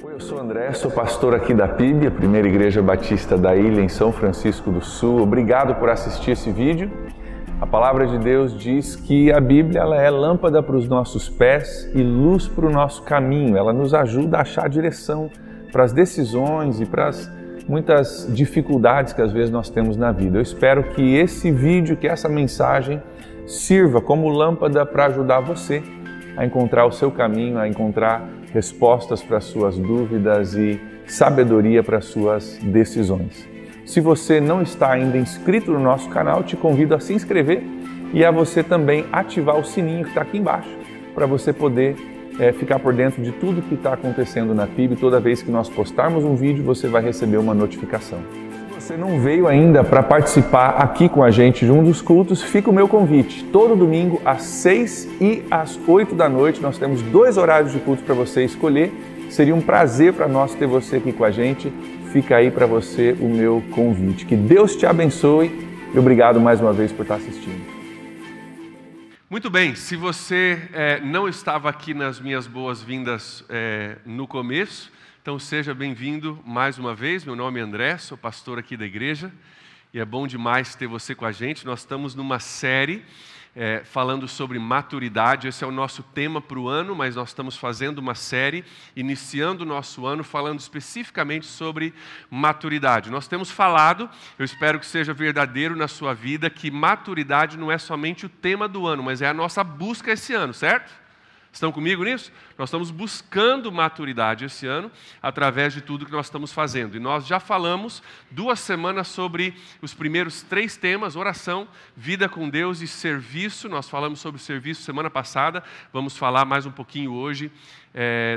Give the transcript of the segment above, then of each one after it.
Oi, eu sou o André, sou pastor aqui da PIB, a Primeira Igreja Batista da Ilha, em São Francisco do Sul. Obrigado por assistir esse vídeo. A palavra de Deus diz que a Bíblia ela é lâmpada para os nossos pés e luz para o nosso caminho. Ela nos ajuda a achar direção para as decisões e para as muitas dificuldades que às vezes nós temos na vida. Eu espero que esse vídeo, que essa mensagem sirva como lâmpada para ajudar você a encontrar o seu caminho, a encontrar respostas para as suas dúvidas e sabedoria para as suas decisões. Se você não está ainda inscrito no nosso canal, te convido a se inscrever e a você também ativar o sininho que está aqui embaixo para você poder ficar por dentro de tudo que está acontecendo na PIB. Toda vez que nós postarmos um vídeo, você vai receber uma notificação. Se você não veio ainda para participar aqui com a gente de um dos cultos, fica o meu convite. Todo domingo, às 6 e às 8 da noite, nós temos 2 horários de culto para você escolher. Seria um prazer para nós ter você aqui com a gente. Fica aí para você o meu convite. Que Deus te abençoe e obrigado mais uma vez por estar assistindo. Muito bem, se você não estava aqui nas minhas boas-vindas no começo, então seja bem-vindo mais uma vez. Meu nome é André, sou pastor aqui da igreja e é bom demais ter você com a gente. Nós estamos numa série falando sobre maturidade. Esse é o nosso tema para o ano, mas nós estamos fazendo uma série, iniciando o nosso ano, falando especificamente sobre maturidade. Nós temos falado, eu espero que seja verdadeiro na sua vida, que maturidade não é somente o tema do ano, mas é a nossa busca esse ano, certo? Estão comigo nisso? Nós estamos buscando maturidade esse ano através de tudo que nós estamos fazendo. E nós já falamos 2 semanas sobre os primeiros 3 temas: oração, vida com Deus e serviço. Nós falamos sobre serviço semana passada. Vamos falar mais um pouquinho hoje,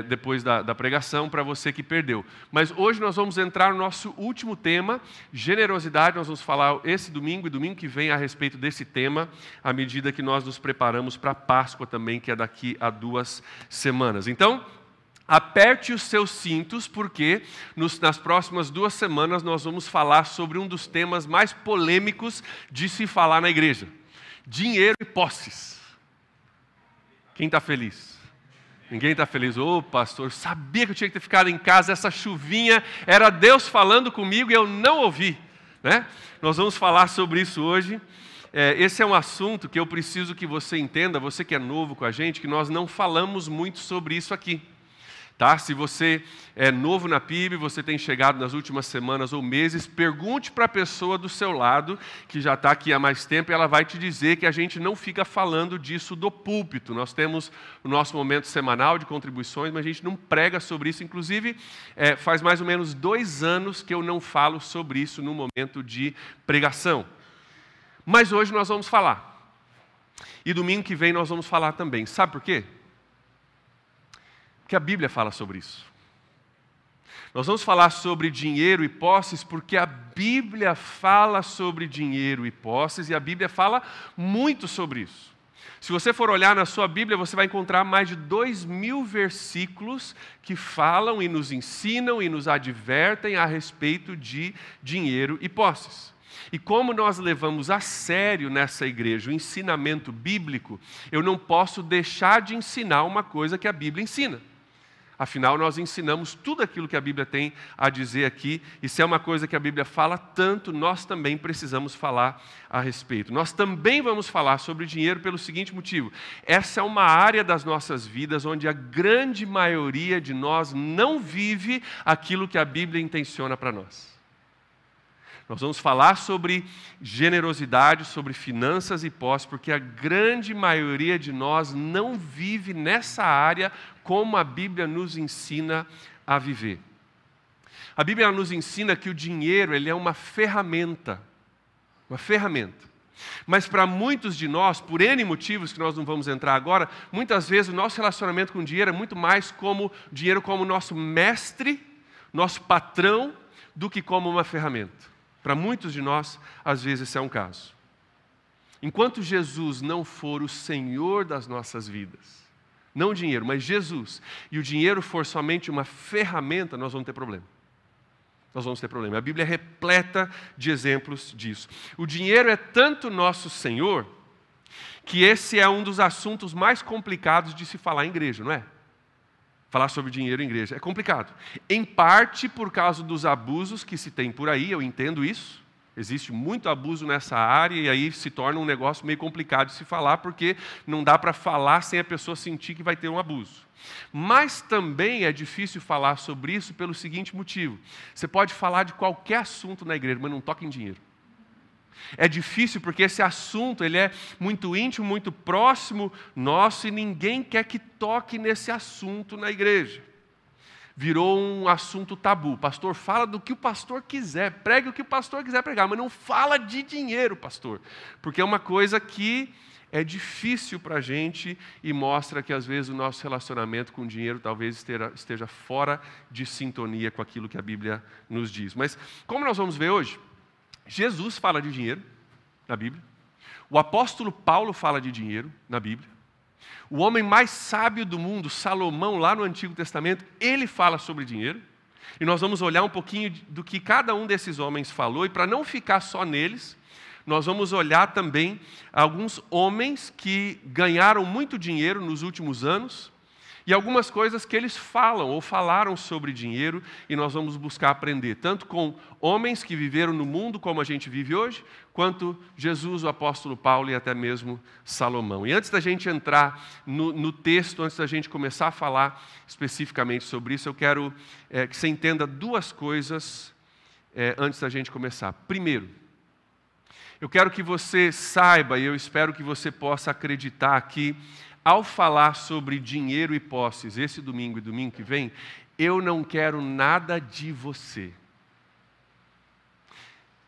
depois da pregação, para você que perdeu. Mas hoje nós vamos entrar no nosso último tema, generosidade. Nós vamos falar esse domingo e domingo que vem a respeito desse tema, à medida que nós nos preparamos para a Páscoa também, que é daqui a 2 semanas. Então, aperte os seus cintos, porque nas próximas 2 semanas nós vamos falar sobre um dos temas mais polêmicos de se falar na igreja: dinheiro e posses. Quem está feliz? Ninguém está feliz. Ô, pastor, sabia que eu tinha que ter ficado em casa, essa chuvinha, era Deus falando comigo e eu não ouvi, né? Nós vamos falar sobre isso hoje. Esse é um assunto que eu preciso que você entenda, você que é novo com a gente, que nós não falamos muito sobre isso aqui. Tá? Se você é novo na PIB, você tem chegado nas últimas semanas ou meses, pergunte para a pessoa do seu lado, que já está aqui há mais tempo, e ela vai te dizer que a gente não fica falando disso do púlpito. Nós temos o nosso momento semanal de contribuições, mas a gente não prega sobre isso. Inclusive, faz mais ou menos 2 anos que eu não falo sobre isso no momento de pregação. Mas hoje nós vamos falar. E domingo que vem nós vamos falar também. Sabe por quê? Porque a Bíblia fala sobre isso. Nós vamos falar sobre dinheiro e posses porque a Bíblia fala sobre dinheiro e posses e a Bíblia fala muito sobre isso. Se você for olhar na sua Bíblia, você vai encontrar mais de 2.000 versículos que falam e nos ensinam e nos advertem a respeito de dinheiro e posses. E como nós levamos a sério nessa igreja o ensinamento bíblico, eu não posso deixar de ensinar uma coisa que a Bíblia ensina. Afinal, nós ensinamos tudo aquilo que a Bíblia tem a dizer aqui, e se é uma coisa que a Bíblia fala tanto, nós também precisamos falar a respeito. Nós também vamos falar sobre dinheiro pelo seguinte motivo: essa é uma área das nossas vidas onde a grande maioria de nós não vive aquilo que a Bíblia intenciona para nós. Nós vamos falar sobre generosidade, sobre finanças e posses, porque a grande maioria de nós não vive nessa área como a Bíblia nos ensina a viver. A Bíblia nos ensina que o dinheiro ele é uma ferramenta. Uma ferramenta. Mas para muitos de nós, por N motivos que nós não vamos entrar agora, muitas vezes o nosso relacionamento com o dinheiro é muito mais como dinheiro como nosso mestre, nosso patrão, do que como uma ferramenta. Para muitos de nós, às vezes, esse é um caso. Enquanto Jesus não for o Senhor das nossas vidas, não o dinheiro, mas Jesus, e o dinheiro for somente uma ferramenta, nós vamos ter problema. Nós vamos ter problema. A Bíblia é repleta de exemplos disso. O dinheiro é tanto nosso Senhor, que esse é um dos assuntos mais complicados de se falar em igreja, não é? Falar sobre dinheiro em igreja é complicado. Em parte por causa dos abusos que se tem por aí, eu entendo isso. Existe muito abuso nessa área e aí se torna um negócio meio complicado de se falar, porque não dá para falar sem a pessoa sentir que vai ter um abuso. Mas também é difícil falar sobre isso pelo seguinte motivo. Você pode falar de qualquer assunto na igreja, mas não toca em dinheiro. É difícil porque esse assunto ele é muito íntimo, muito próximo nosso e ninguém quer que toque nesse assunto na igreja. Virou um assunto tabu. Pastor, fala do que o pastor quiser, pregue o que o pastor quiser pregar, mas não fala de dinheiro, pastor. Porque é uma coisa que é difícil para a gente e mostra que às vezes o nosso relacionamento com o dinheiro talvez esteja fora de sintonia com aquilo que a Bíblia nos diz. Mas como nós vamos ver hoje, Jesus fala de dinheiro na Bíblia. O apóstolo Paulo fala de dinheiro na Bíblia. O homem mais sábio do mundo, Salomão, lá no Antigo Testamento, ele fala sobre dinheiro. E nós vamos olhar um pouquinho do que cada um desses homens falou. E para não ficar só neles, nós vamos olhar também alguns homens que ganharam muito dinheiro nos últimos anos. E algumas coisas que eles falam ou falaram sobre dinheiro e nós vamos buscar aprender, tanto com homens que viveram no mundo como a gente vive hoje, quanto Jesus, o apóstolo Paulo e até mesmo Salomão. E antes da gente entrar no texto, antes da gente começar a falar especificamente sobre isso, eu quero que você entenda duas coisas antes da gente começar. Primeiro, eu quero que você saiba e eu espero que você possa acreditar que ao falar sobre dinheiro e posses, esse domingo e domingo que vem, eu não quero nada de você.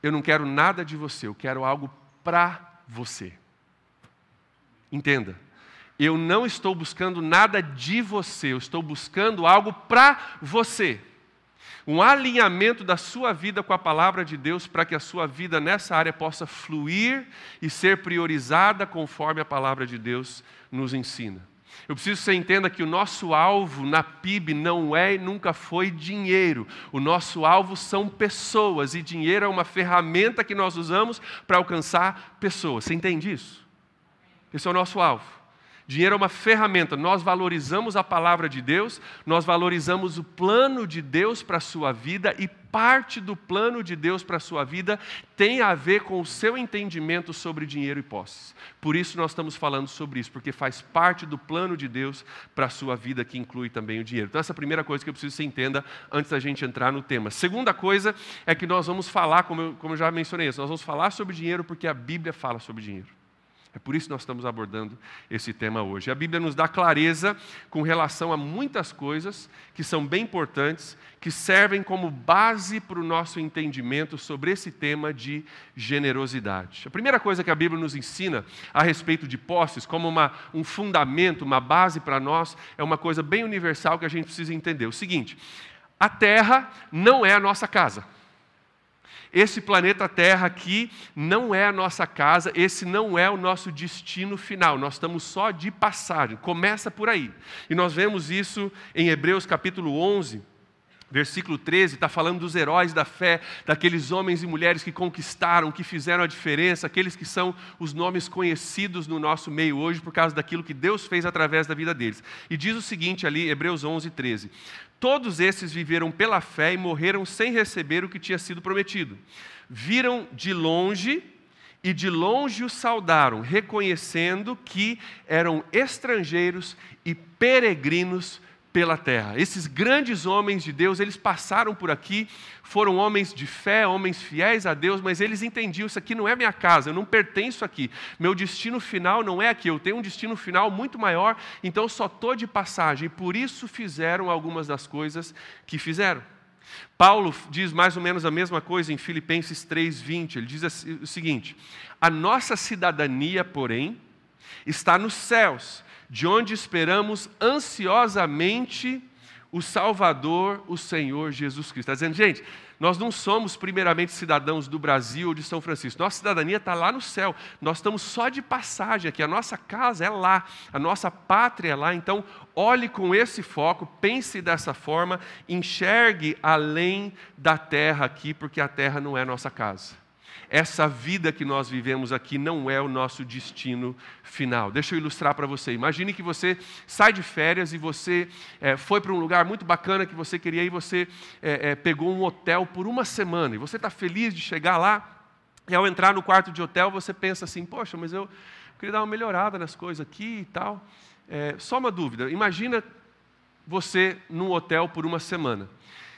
Eu não quero nada de você, eu quero algo para você. Entenda, eu não estou buscando nada de você, eu estou buscando algo para você. Um alinhamento da sua vida com a palavra de Deus para que a sua vida nessa área possa fluir e ser priorizada conforme a palavra de Deus nos ensina. Eu preciso que você entenda que o nosso alvo na PIB não é e nunca foi dinheiro. O nosso alvo são pessoas e dinheiro é uma ferramenta que nós usamos para alcançar pessoas. Você entende isso? Esse é o nosso alvo. Dinheiro é uma ferramenta, nós valorizamos a palavra de Deus, nós valorizamos o plano de Deus para a sua vida e parte do plano de Deus para a sua vida tem a ver com o seu entendimento sobre dinheiro e posses. Por isso nós estamos falando sobre isso, porque faz parte do plano de Deus para a sua vida que inclui também o dinheiro. Então essa é a primeira coisa que eu preciso que você entenda antes da gente entrar no tema. Segunda coisa é que nós vamos falar, como eu já mencionei isso, nós vamos falar sobre dinheiro porque a Bíblia fala sobre dinheiro. É por isso que nós estamos abordando esse tema hoje. A Bíblia nos dá clareza com relação a muitas coisas que são bem importantes, que servem como base para o nosso entendimento sobre esse tema de generosidade. A primeira coisa que a Bíblia nos ensina a respeito de posses, como um fundamento, uma base para nós, é uma coisa bem universal que a gente precisa entender. O seguinte, a terra não é a nossa casa. Esse planeta Terra aqui não é a nossa casa, esse não é o nosso destino final, nós estamos só de passagem, começa por aí. E nós vemos isso em Hebreus capítulo 11, versículo 13, está falando dos heróis da fé, daqueles homens e mulheres que conquistaram, que fizeram a diferença, aqueles que são os nomes conhecidos no nosso meio hoje por causa daquilo que Deus fez através da vida deles. E diz o seguinte ali, Hebreus 11, 13. Todos esses viveram pela fé e morreram sem receber o que tinha sido prometido. Viram de longe e de longe os saudaram, reconhecendo que eram estrangeiros e peregrinos pela terra. Esses grandes homens de Deus, eles passaram por aqui, foram homens de fé, homens fiéis a Deus, mas eles entendiam, isso aqui não é minha casa, eu não pertenço aqui, meu destino final não é aqui, eu tenho um destino final muito maior, então só estou de passagem, e por isso fizeram algumas das coisas que fizeram. Paulo diz mais ou menos a mesma coisa em Filipenses 3:20, ele diz o seguinte, a nossa cidadania, porém, está nos céus, de onde esperamos ansiosamente o Salvador, o Senhor Jesus Cristo. Está dizendo, gente, nós não somos primeiramente cidadãos do Brasil ou de São Francisco. Nossa cidadania está lá no céu. Nós estamos só de passagem aqui. A nossa casa é lá, a nossa pátria é lá. Então, olhe com esse foco, pense dessa forma, enxergue além da terra aqui, porque a terra não é nossa casa. Essa vida que nós vivemos aqui não é o nosso destino final. Deixa eu ilustrar para você. Imagine que você sai de férias e você foi para um lugar muito bacana que você queria ir, você pegou um hotel por uma semana e você está feliz de chegar lá e ao entrar no quarto de hotel você pensa assim, poxa, mas eu queria dar uma melhorada nas coisas aqui e tal. Só uma dúvida, imagina você num hotel por uma semana.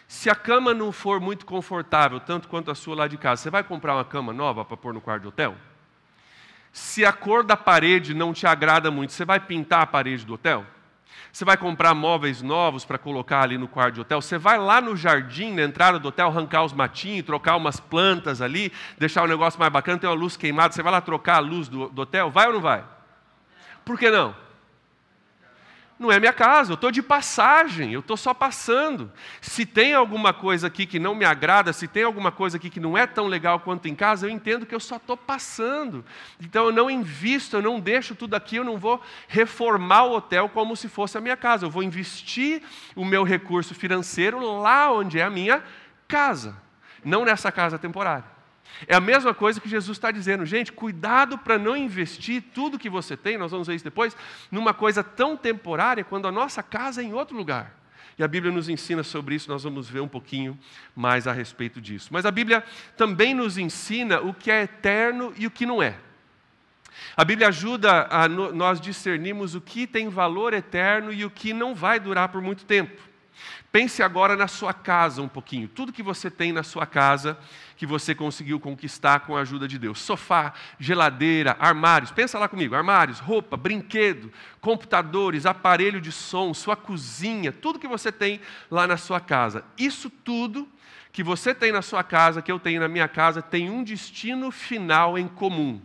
Se a cama não for muito confortável, tanto quanto a sua lá de casa, você vai comprar uma cama nova para pôr no quarto de hotel? Se a cor da parede não te agrada muito, você vai pintar a parede do hotel? Você vai comprar móveis novos para colocar ali no quarto de hotel? Você vai lá no jardim, na entrada do hotel, arrancar os matinhos, trocar umas plantas ali, deixar o negócio mais bacana, tem uma luz queimada, você vai lá trocar a luz do hotel? Vai ou não vai? Por que não? Não é minha casa, eu estou de passagem, eu estou só passando. Se tem alguma coisa aqui que não me agrada, se tem alguma coisa aqui que não é tão legal quanto em casa, eu entendo que eu só estou passando. Então eu não invisto, eu não deixo tudo aqui, eu não vou reformar o hotel como se fosse a minha casa. Eu vou investir o meu recurso financeiro lá onde é a minha casa, não nessa casa temporária. É a mesma coisa que Jesus está dizendo, gente, cuidado para não investir tudo que você tem, nós vamos ver isso depois, numa coisa tão temporária quando a nossa casa é em outro lugar. E a Bíblia nos ensina sobre isso, nós vamos ver um pouquinho mais a respeito disso. Mas a Bíblia também nos ensina o que é eterno e o que não é. A Bíblia ajuda a nós discernirmos o que tem valor eterno e o que não vai durar por muito tempo. Pense agora na sua casa um pouquinho. Tudo que você tem na sua casa, que você conseguiu conquistar com a ajuda de Deus. Sofá, geladeira, armários. Pensa lá comigo. Armários, roupa, brinquedo, computadores, aparelho de som, sua cozinha. Tudo que você tem lá na sua casa. Isso tudo que você tem na sua casa, que eu tenho na minha casa, tem um destino final em comum.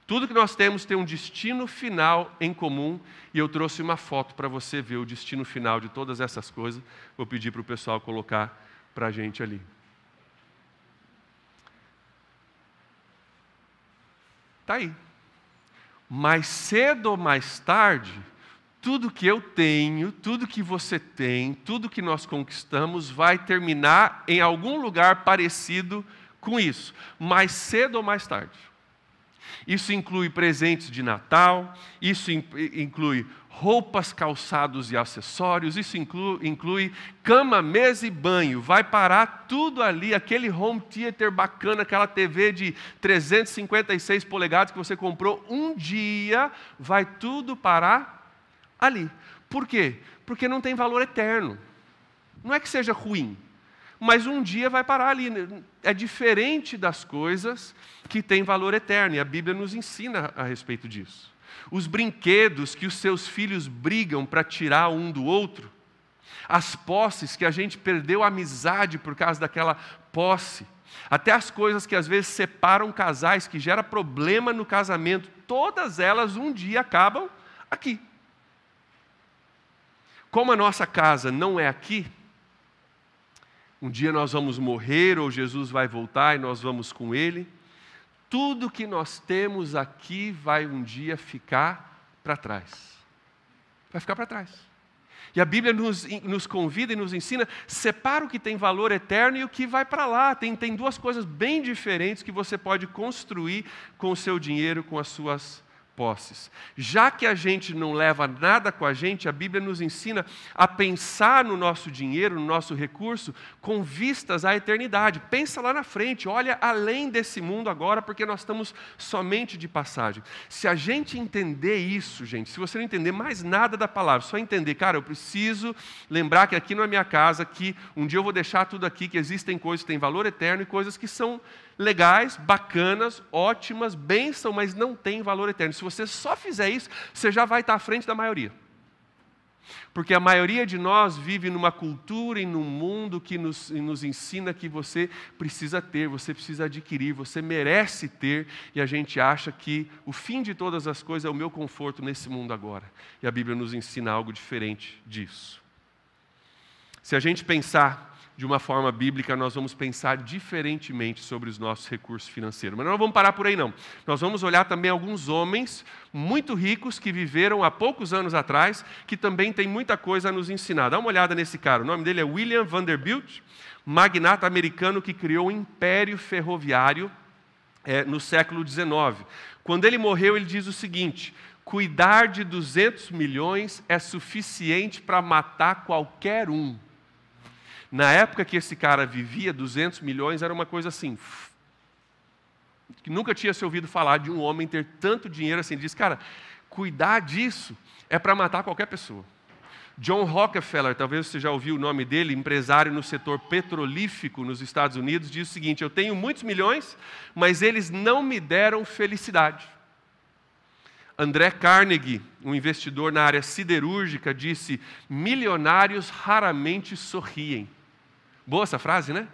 Tudo que nós temos tem um destino final em comum, e eu trouxe uma foto para você ver o destino final de todas essas coisas. Vou pedir para o pessoal colocar para a gente ali. Está aí. Mais cedo ou mais tarde, tudo que eu tenho, tudo que você tem, tudo que nós conquistamos vai terminar em algum lugar parecido com isso. Mais cedo ou mais tarde. Isso inclui presentes de Natal, isso inclui roupas, calçados e acessórios, isso inclui cama, mesa e banho. Vai parar tudo ali, aquele home theater bacana, aquela TV de 356 polegadas que você comprou um dia, vai tudo parar ali. Por quê? Porque não tem valor eterno. Não é que seja ruim, mas um dia vai parar ali. É diferente das coisas que têm valor eterno, e a Bíblia nos ensina a respeito disso. Os brinquedos que os seus filhos brigam para tirar um do outro, as posses que a gente perdeu a amizade por causa daquela posse, até as coisas que às vezes separam casais, que gera problema no casamento, todas elas um dia acabam aqui. Como a nossa casa não é aqui, um dia nós vamos morrer ou Jesus vai voltar e nós vamos com Ele. Tudo que nós temos aqui vai um dia ficar para trás. Vai ficar para trás. E a Bíblia nos convida e nos ensina, separa o que tem valor eterno e o que vai para lá. Tem duas coisas bem diferentes que você pode construir com o seu dinheiro, com as suas posses. Já que a gente não leva nada com a gente, a Bíblia nos ensina a pensar no nosso dinheiro, no nosso recurso, com vistas à eternidade. Pensa lá na frente, olha além desse mundo agora, porque nós estamos somente de passagem. Se a gente entender isso, gente, se você não entender mais nada da palavra, só entender, cara, eu preciso lembrar que aqui não é minha casa, que um dia eu vou deixar tudo aqui, que existem coisas que têm valor eterno e coisas que são legais, bacanas, ótimas, bênção, mas não tem valor eterno. Se você só fizer isso, você já vai estar à frente da maioria. Porque a maioria de nós vive numa cultura e num mundo que nos ensina que você precisa ter, você precisa adquirir, você merece ter, e a gente acha que o fim de todas as coisas é o meu conforto nesse mundo agora. E a Bíblia nos ensina algo diferente disso. Se a gente pensar de uma forma bíblica, nós vamos pensar diferentemente sobre os nossos recursos financeiros. Mas não vamos parar por aí, não. Nós vamos olhar também alguns homens muito ricos que viveram há poucos anos atrás, que também tem muita coisa a nos ensinar. Dá uma olhada nesse cara. O nome dele é William Vanderbilt, magnata americano que criou o Império Ferroviário no século XIX. Quando ele morreu, ele diz o seguinte: cuidar de 200 milhões é suficiente para matar qualquer um. Na época que esse cara vivia, 200 milhões era uma coisa assim, que nunca tinha se ouvido falar de um homem ter tanto dinheiro assim. Ele diz, cara, cuidar disso é para matar qualquer pessoa. John Rockefeller, talvez você já ouviu o nome dele, empresário no setor petrolífico nos Estados Unidos, diz o seguinte: eu tenho muitos milhões, mas eles não me deram felicidade. André Carnegie, um investidor na área siderúrgica, disse: milionários raramente sorriem. Boa essa frase, né?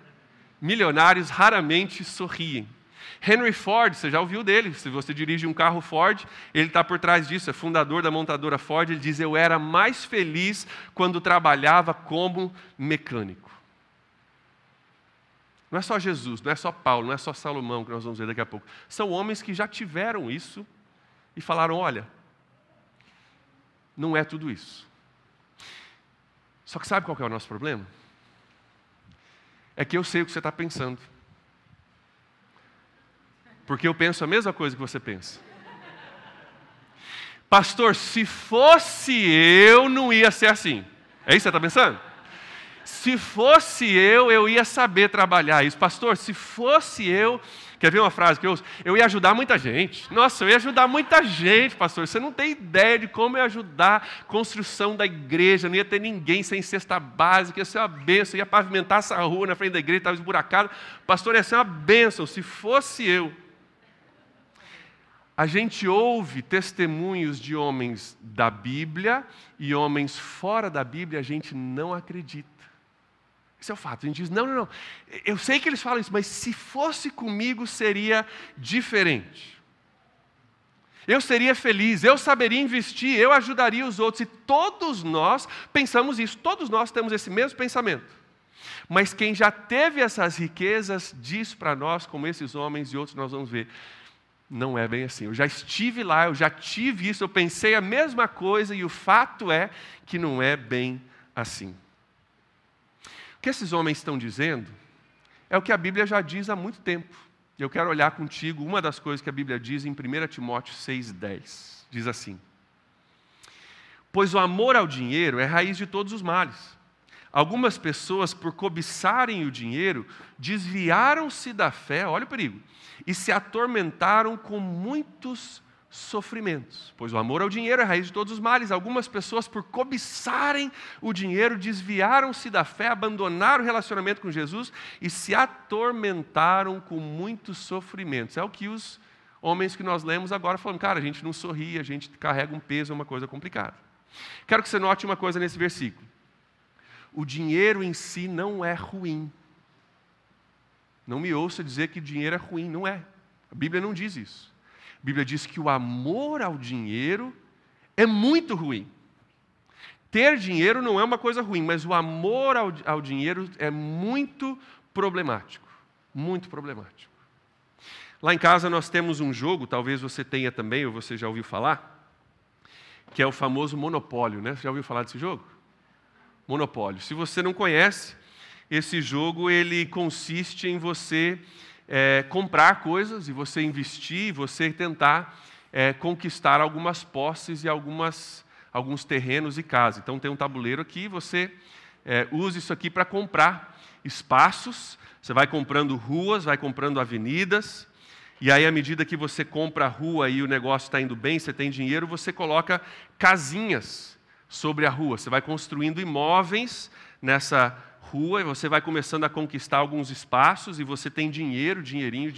Milionários raramente sorriem. Henry Ford, você já ouviu dele, se você dirige um carro Ford, ele está por trás disso, é fundador da montadora Ford. Ele diz: eu era mais feliz quando trabalhava como mecânico. Não é só Jesus, não é só Paulo, não é só Salomão, que nós vamos ver daqui a pouco. São homens que já tiveram isso e falaram: olha, não é tudo isso. Só que sabe qual que é o nosso problema? É que eu sei o que você está pensando. Porque eu penso a mesma coisa que você pensa. Pastor, se fosse eu, não ia ser assim. É isso que você está pensando? Se fosse eu ia saber trabalhar isso. Pastor, se fosse eu... Quer ver uma frase que eu ouço? Eu ia ajudar muita gente. Nossa, eu ia ajudar muita gente, pastor. Você não tem ideia de como eu ia ajudar a construção da igreja. Não ia ter ninguém sem cesta básica. Ia ser uma bênção. Ia pavimentar essa rua na frente da igreja, estava esburacada. Pastor, ia ser uma bênção. Se fosse eu... A gente ouve testemunhos de homens da Bíblia e homens fora da Bíblia, a gente não acredita. Esse é o fato. A gente diz, não. Eu sei que eles falam isso, mas se fosse comigo seria diferente. Eu seria feliz, eu saberia investir, eu ajudaria os outros. E todos nós pensamos isso, todos nós temos esse mesmo pensamento. Mas quem já teve essas riquezas diz para nós, como esses homens e outros nós vamos ver, não é bem assim. Eu já estive lá, eu já tive isso, eu pensei a mesma coisa e o fato é que não é bem assim. O que esses homens estão dizendo é o que a Bíblia já diz há muito tempo. Eu quero olhar contigo uma das coisas que a Bíblia diz em 1 Timóteo 6,10. Diz assim: pois o amor ao dinheiro é raiz de todos os males. Algumas pessoas, por cobiçarem o dinheiro, desviaram-se da fé, olha o perigo, e se atormentaram com muitos sofrimentos. Pois o amor ao dinheiro é a raiz de todos os males. Algumas pessoas, por cobiçarem o dinheiro, desviaram-se da fé, abandonaram o relacionamento com Jesus e se atormentaram com muitos sofrimentos. É o que os homens que nós lemos agora falam: cara, a gente não sorri, a gente carrega um peso, é uma coisa complicada. Quero que você note uma coisa nesse versículo. O dinheiro em si não é ruim. Não me ouça dizer que dinheiro é ruim, não é. A Bíblia não diz isso. A Bíblia diz que o amor ao dinheiro é muito ruim. Ter dinheiro não é uma coisa ruim, mas o amor ao dinheiro é muito problemático. Muito problemático. Lá em casa nós temos um jogo, talvez você tenha também, ou você já ouviu falar, que é o famoso Monopólio, né? Você já ouviu falar desse jogo? Monopólio. Se você não conhece, esse jogo ele consiste em você comprar coisas e você investir, e você tentar conquistar algumas posses e alguns terrenos e casas. Então tem um tabuleiro aqui, você usa isso aqui para comprar espaços, você vai comprando ruas, vai comprando avenidas, e aí à medida que você compra a rua e o negócio está indo bem, você tem dinheiro, você coloca casinhas sobre a rua. Você vai construindo imóveis nessa rua e você vai começando a conquistar alguns espaços e você tem dinheirinho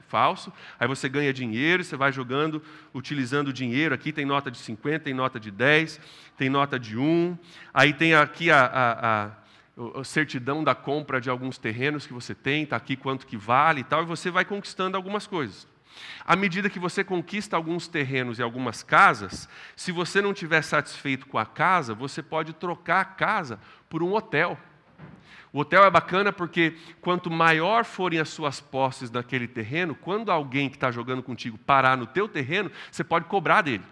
falso. Aí você ganha dinheiro, você vai jogando, utilizando o dinheiro. Aqui tem nota de 50, tem nota de 10, tem nota de 1. Aí tem aqui a certidão da compra de alguns terrenos que você tem, está aqui quanto que vale e tal, e você vai conquistando algumas coisas. À medida que você conquista alguns terrenos e algumas casas, se você não estiver satisfeito com a casa, você pode trocar a casa por um hotel. O hotel é bacana porque quanto maior forem as suas posses naquele terreno, quando alguém que está jogando contigo parar no teu terreno, você pode cobrar dele.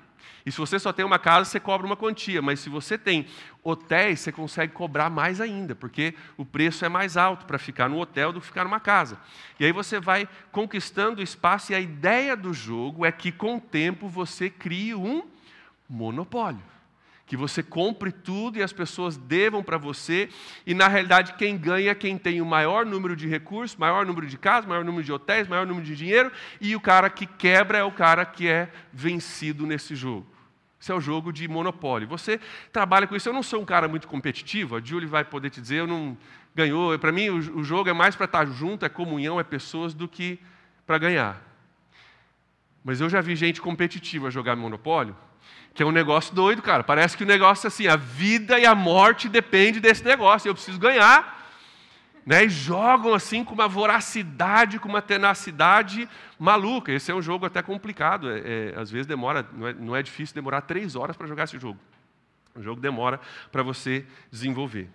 E se você só tem uma casa, você cobra uma quantia. Mas se você tem hotéis, você consegue cobrar mais ainda, porque o preço é mais alto para ficar no hotel do que ficar numa casa. E aí você vai conquistando o espaço, e a ideia do jogo é que, com o tempo, você crie um monopólio. Que você compre tudo e as pessoas devam para você, e na realidade quem ganha é quem tem o maior número de recursos, maior número de casas, maior número de hotéis, maior número de dinheiro, e o cara que quebra é o cara que é vencido nesse jogo. Esse é o jogo de monopólio. Você trabalha com isso. Eu não sou um cara muito competitivo, a Julie vai poder te dizer, eu não ganhou. Para mim o jogo é mais para estar junto, é comunhão, é pessoas, do que para ganhar. Mas eu já vi gente competitiva jogar monopólio, que é um negócio doido, cara. Parece que o negócio é assim, a vida e a morte dependem desse negócio. Eu preciso ganhar. Né? E jogam assim com uma voracidade, com uma tenacidade maluca. Esse é um jogo até complicado. Às vezes demora, não é difícil demorar 3 horas para jogar esse jogo. O jogo demora para você desenvolver.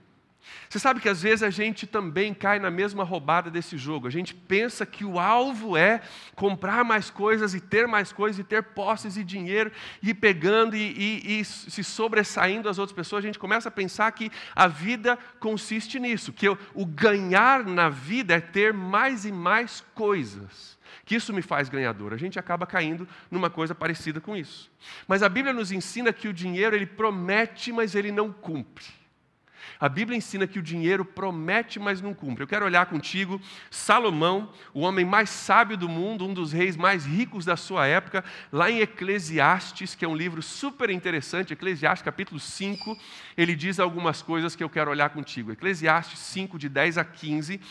Você sabe que às vezes a gente também cai na mesma roubada desse jogo. A gente pensa que o alvo é comprar mais coisas e ter mais coisas e ter posses e dinheiro, e ir pegando e se sobressaindo às outras pessoas. A gente começa a pensar que a vida consiste nisso, que o ganhar na vida é ter mais e mais coisas, que isso me faz ganhador. A gente acaba caindo numa coisa parecida com isso. Mas a Bíblia nos ensina que o dinheiro, ele promete, mas ele não cumpre. A Bíblia ensina que o dinheiro promete, mas não cumpre. Eu quero olhar contigo Salomão, o homem mais sábio do mundo, um dos reis mais ricos da sua época, lá em Eclesiastes, que é um livro super interessante, Eclesiastes capítulo 5, ele diz algumas coisas que eu quero olhar contigo. Eclesiastes 5, de 10 a 15,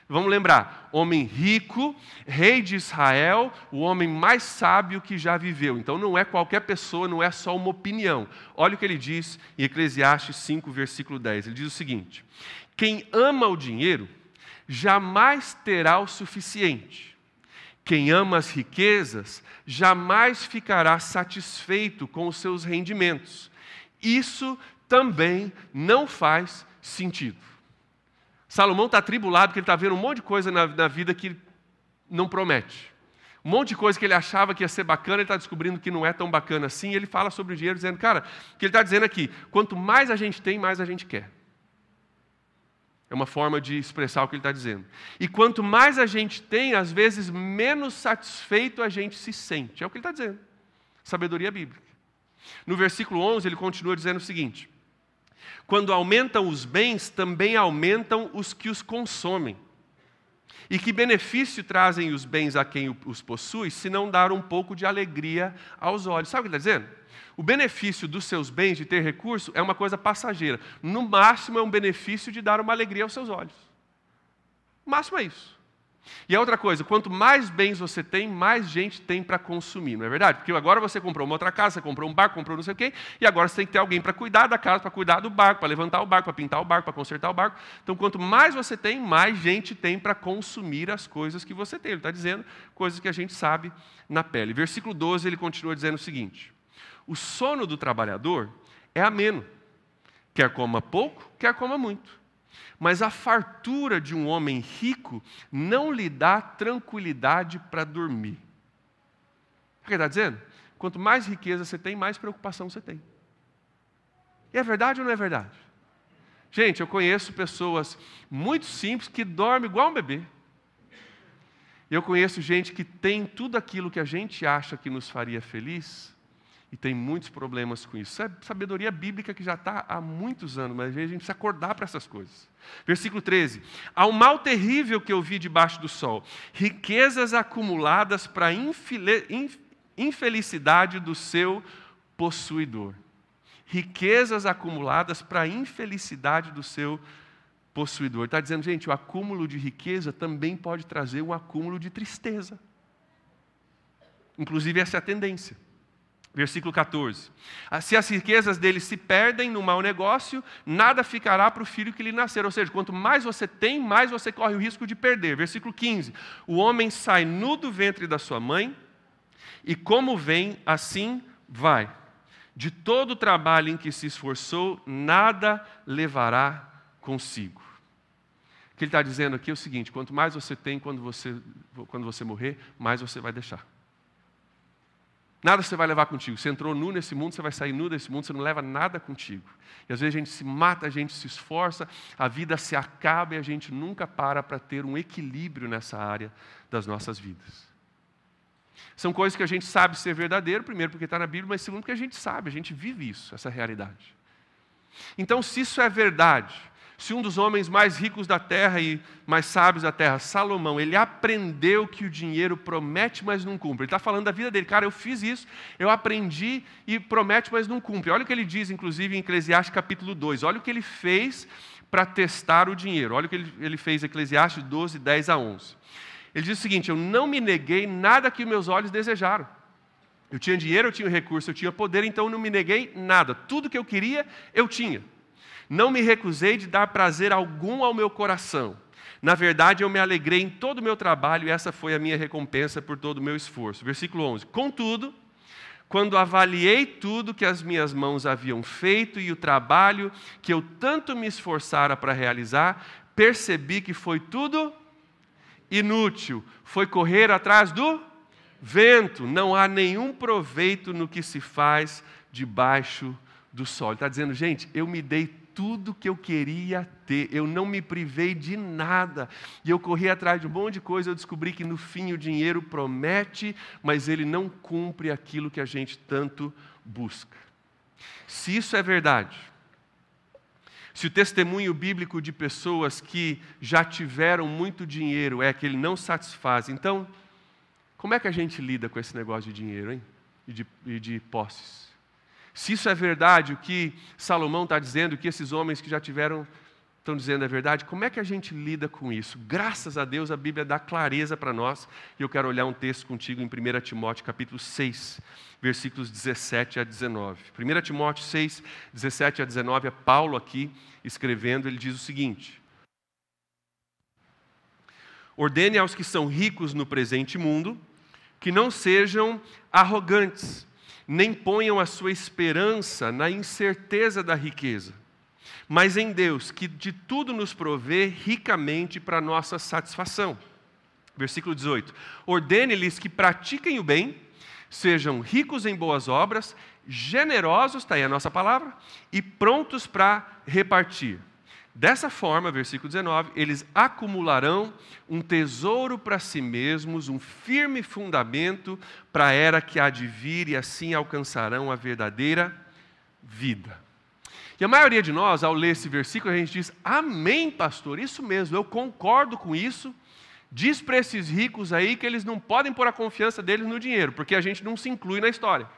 vamos lembrar, homem rico, rei de Israel, o homem mais sábio que já viveu. Então não é qualquer pessoa, não é só uma opinião. Olha o que ele diz em Eclesiastes 5, versículo 10. Ele diz o seguinte: quem ama o dinheiro jamais terá o suficiente. Quem ama as riquezas jamais ficará satisfeito com os seus rendimentos. Isso também não faz sentido. Salomão está atribulado porque ele está vendo um monte de coisa na vida que não promete. Um monte de coisa que ele achava que ia ser bacana, ele está descobrindo que não é tão bacana assim. E ele fala sobre o dinheiro, dizendo, cara, o que ele está dizendo aqui, quanto mais a gente tem, mais a gente quer. É uma forma de expressar o que ele está dizendo. E quanto mais a gente tem, às vezes menos satisfeito a gente se sente. É o que ele está dizendo. Sabedoria bíblica. No versículo 11, ele continua dizendo o seguinte: quando aumentam os bens, também aumentam os que os consomem. E que benefício trazem os bens a quem os possui, se não dar um pouco de alegria aos olhos? Sabe o que ele está dizendo? O benefício dos seus bens, de ter recurso, é uma coisa passageira. No máximo é um benefício de dar uma alegria aos seus olhos. O máximo é isso. E a outra coisa, quanto mais bens você tem, mais gente tem para consumir, não é verdade? Porque agora você comprou uma outra casa, você comprou um barco, comprou não sei o quê, e agora você tem que ter alguém para cuidar da casa, para cuidar do barco, para levantar o barco, para pintar o barco, para consertar o barco. Então, quanto mais você tem, mais gente tem para consumir as coisas que você tem. Ele está dizendo coisas que a gente sabe na pele. Versículo 12, ele continua dizendo o seguinte: o sono do trabalhador é ameno, quer coma pouco, quer coma muito. Mas a fartura de um homem rico não lhe dá tranquilidade para dormir. O que ele está dizendo? Quanto mais riqueza você tem, mais preocupação você tem. E é verdade ou não é verdade? Gente, eu conheço pessoas muito simples que dormem igual um bebê. Eu conheço gente que tem tudo aquilo que a gente acha que nos faria feliz, e tem muitos problemas com isso. Isso é sabedoria bíblica que já está há muitos anos, mas às vezes a gente precisa acordar para essas coisas. Versículo 13. Há um mal terrível que eu vi debaixo do sol, riquezas acumuladas para a infelicidade do seu possuidor. Riquezas acumuladas para a infelicidade do seu possuidor. Ele está dizendo, gente, o acúmulo de riqueza também pode trazer um acúmulo de tristeza. Inclusive essa é a tendência. Versículo 14. Se as riquezas dele se perdem no mau negócio, nada ficará para o filho que lhe nascer. Ou seja, quanto mais você tem, mais você corre o risco de perder. Versículo 15. O homem sai nu do ventre da sua mãe, e como vem, assim vai. De todo o trabalho em que se esforçou, nada levará consigo. O que ele está dizendo aqui é o seguinte: quanto mais você tem, quando você morrer, mais você vai deixar. Nada você vai levar contigo. Você entrou nu nesse mundo, você vai sair nu desse mundo, você não leva nada contigo. E às vezes a gente se mata, a gente se esforça, a vida se acaba e a gente nunca para ter um equilíbrio nessa área das nossas vidas. São coisas que a gente sabe ser verdadeiro, primeiro porque está na Bíblia, mas segundo porque a gente sabe, a gente vive isso, essa realidade. Então, se isso é verdade, se um dos homens mais ricos da terra e mais sábios da terra, Salomão, ele aprendeu que o dinheiro promete, mas não cumpre. Ele está falando da vida dele. Cara, eu fiz isso, eu aprendi e promete, mas não cumpre. Olha o que ele diz, inclusive, em Eclesiastes capítulo 2. Olha o que ele fez para testar o dinheiro. Olha o que ele fez em Eclesiastes 12, 10 a 11. Ele diz o seguinte: eu não me neguei nada que meus olhos desejaram. Eu tinha dinheiro, eu tinha recurso, eu tinha poder, então eu não me neguei nada. Tudo que eu queria, eu tinha. Não me recusei de dar prazer algum ao meu coração. Na verdade, eu me alegrei em todo o meu trabalho e essa foi a minha recompensa por todo o meu esforço. Versículo 11. Contudo, quando avaliei tudo que as minhas mãos haviam feito e o trabalho que eu tanto me esforçara para realizar, percebi que foi tudo inútil. Foi correr atrás do vento. Não há nenhum proveito no que se faz debaixo do sol. Ele está dizendo, gente, eu me dei tudo que eu queria ter, eu não me privei de nada, e eu corri atrás de um monte de coisa, eu descobri que no fim o dinheiro promete, mas ele não cumpre aquilo que a gente tanto busca. Se isso é verdade, se o testemunho bíblico de pessoas que já tiveram muito dinheiro é que ele não satisfaz, então, como é que a gente lida com esse negócio de dinheiro, hein? E de posses? Se isso é verdade, o que Salomão está dizendo, o que esses homens que já tiveram estão dizendo é verdade, como é que a gente lida com isso? Graças a Deus a Bíblia dá clareza para nós, e eu quero olhar um texto contigo em 1 Timóteo capítulo 6, versículos 17 a 19. 1 Timóteo 6, 17 a 19, é Paulo aqui escrevendo, ele diz o seguinte: ordene aos que são ricos no presente mundo, que não sejam arrogantes, nem ponham a sua esperança na incerteza da riqueza, mas em Deus, que de tudo nos provê ricamente para nossa satisfação. Versículo 18. Ordene-lhes que pratiquem o bem, sejam ricos em boas obras, generosos, está aí a nossa palavra, e prontos para repartir. Dessa forma, versículo 19, eles acumularão um tesouro para si mesmos, um firme fundamento para a era que há de vir, e assim alcançarão a verdadeira vida. E a maioria de nós, ao ler esse versículo, a gente diz, amém, pastor, isso mesmo, eu concordo com isso. Diz para esses ricos aí que eles não podem pôr a confiança deles no dinheiro, porque a gente não se inclui na história.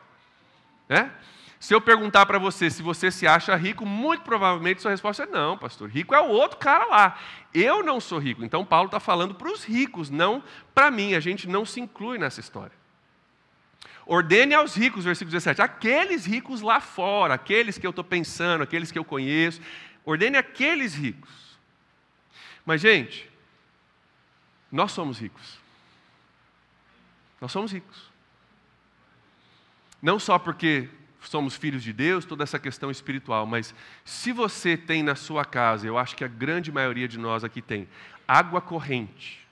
Né? Se eu perguntar para você se você se acha rico, muito provavelmente sua resposta é não, pastor. Rico é o outro cara lá. Eu não sou rico. Então Paulo está falando para os ricos, não para mim. A gente não se inclui nessa história. Ordene aos ricos, versículo 17. Aqueles ricos lá fora, aqueles que eu estou pensando, aqueles que eu conheço. Ordene aqueles ricos. Mas, gente, nós somos ricos. Nós somos ricos. Não só porque somos filhos de Deus, toda essa questão espiritual, mas se você tem na sua casa, eu acho que a grande maioria de nós aqui tem, água corrente.